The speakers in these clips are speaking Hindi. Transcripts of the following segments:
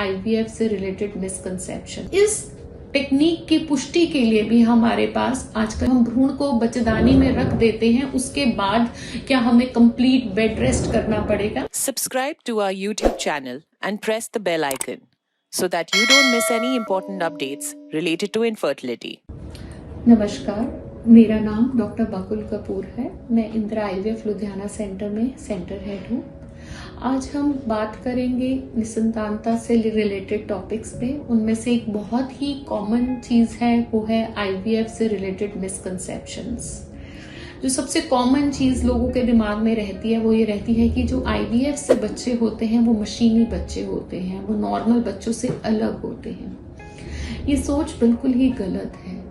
आईवीएफ से रिलेटेड मिसकंसेप्शन। इस टेक्निक की पुष्टि के लिए भी हमारे पास आजकल हम भ्रूण को बच्चेदानी में रख देते हैं, उसके बाद क्या हमें कंप्लीट बेड रेस्ट करना पड़ेगा? Subscribe to our YouTube channel and press the bell icon so that you don't miss any important updates related to infertility. नमस्कार, मेरा नाम डॉक्टर बकुल कपूर है। मैं इंदिरा आईवीएफ लुधियाना सेंटर में सेंटर हेड हूँ। आज हम बात करेंगे निसंतानता से रिलेटेड टॉपिक्स पे। उनमें से एक बहुत ही कॉमन चीज़ है, वो है आईवीएफ से रिलेटेड मिसकंसेप्शंस। जो सबसे कॉमन चीज़ लोगों के दिमाग में रहती है वो ये रहती है कि जो आईवीएफ से बच्चे होते हैं वो मशीनी बच्चे होते हैं, वो नॉर्मल बच्चों से अलग होते हैं। ये सोच बिल्कुल ही गलत है।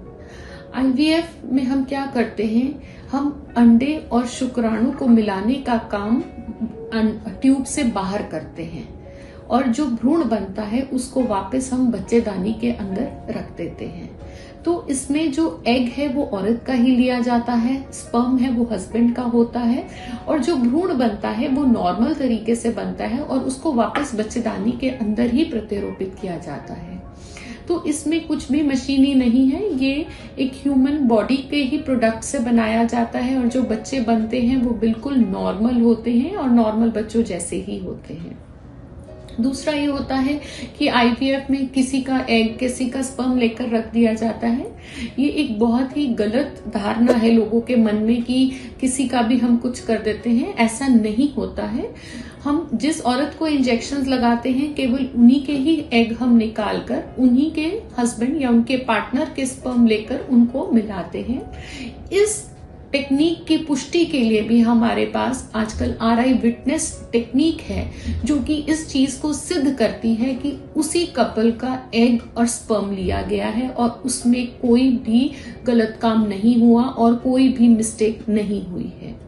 आईवीएफ में हम क्या करते हैं, हम अंडे और शुक्राणु को मिलाने का काम ट्यूब से बाहर करते हैं और जो भ्रूण बनता है उसको वापस हम बच्चेदानी के अंदर रख देते हैं। तो इसमें जो एग है वो औरत का ही लिया जाता है, स्पर्म है वो हस्बैंड का होता है, और जो भ्रूण बनता है वो नॉर्मल तरीके से बनता है और उसको वापस बच्चेदानी के अंदर ही प्रत्यारोपित किया जाता है। तो इसमें कुछ भी मशीनी नहीं है, ये एक ह्यूमन बॉडी के ही प्रोडक्ट से बनाया जाता है और जो बच्चे बनते हैं वो बिल्कुल नॉर्मल होते हैं और नॉर्मल बच्चों जैसे ही होते हैं। दूसरा ये होता है कि आईवीएफ में किसी का एग, किसी का स्पर्म लेकर रख दिया जाता है। ये एक बहुत ही गलत धारणा है लोगों के मन में कि किसी का भी हम कुछ कर देते हैं। ऐसा नहीं होता है। हम जिस औरत को इंजेक्शंस लगाते हैं केवल उन्हीं के ही एग हम निकाल कर उन्हीं के हस्बैंड या उनके पार्टनर के स्पर्म लेकर उनको मिलाते हैं। इस टेक्निक की पुष्टि के लिए भी हमारे पास आजकल आरआई विटनेस टेक्निक है जो कि इस चीज को सिद्ध करती है कि उसी कपल का एग और स्पर्म लिया गया है और उसमें कोई भी गलत काम नहीं हुआ और कोई भी मिस्टेक नहीं हुई है।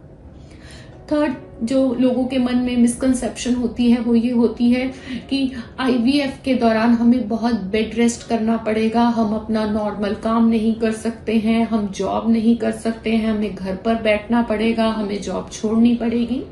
थर्ड जो लोगों के मन में मिसकंसेप्शन होती है वो ये होती है कि आईवीएफ के दौरान हमें बहुत बेड रेस्ट करना पड़ेगा, हम अपना नॉर्मल काम नहीं कर सकते हैं, हम जॉब नहीं कर सकते हैं, हमें घर पर बैठना पड़ेगा, हमें जॉब छोड़नी पड़ेगी।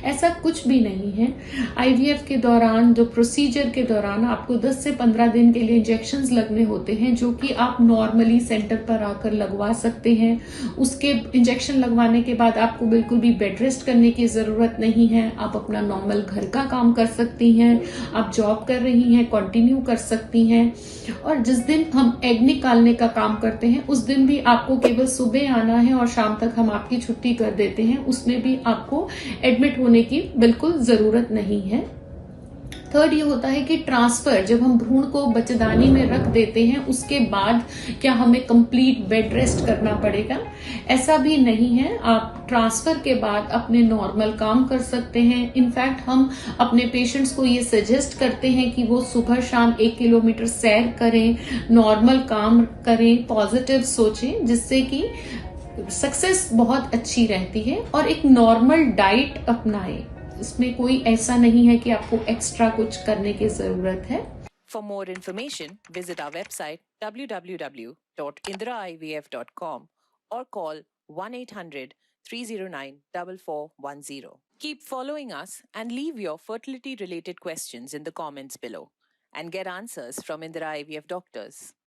ऐसा कुछ भी नहीं है। आईवीएफ के दौरान जो प्रोसीजर के दौरान आपको 10 से 15 दिन के लिए इंजेक्शंस लगने होते हैं जो कि आप नॉर्मली सेंटर पर आकर लगवा सकते हैं। उसके इंजेक्शन लगवाने के बाद आपको बिल्कुल भी बेड रेस्ट करने की जरूरत नहीं है। आप अपना नॉर्मल घर का काम कर सकती हैं, आप जॉब कर रही हैं कंटिन्यू कर सकती हैं। और जिस दिन हम एग निकालने का काम करते हैं उस दिन भी आपको केवल सुबह आना है और शाम तक हम आपकी छुट्टी कर देते हैं, उसमें भी आपको एडमिट होने की बिल्कुल जरूरत नहीं है। थर्ड ये होता है कि ट्रांसफर, जब हम भ्रूण को बच्चेदानी में रख देते हैं उसके बाद क्या हमें कंप्लीट बेड रेस्ट करना पड़ेगा? ऐसा भी नहीं है। आप ट्रांसफर के बाद अपने नॉर्मल काम कर सकते हैं। इनफैक्ट हम अपने पेशेंट्स को ये सजेस्ट करते हैं कि वो सुबह शाम 1 किलोमीटर सैर करें, नॉर्मल काम करें, पॉजिटिव सोचें, जिससे कि सक्सेस बहुत अच्छी रहती है। और एक नॉर्मल डाइट अपनाएं। इसमें कोई ऐसा नहीं है कि आपको एक्स्ट्रा कुछ करने की जरूरत है। For more information, visit our website www.indiraivf.com or call 1-800-309-4410. Keep following us and leave your fertility related questions in the comments below and get answers from Indira IVF doctors.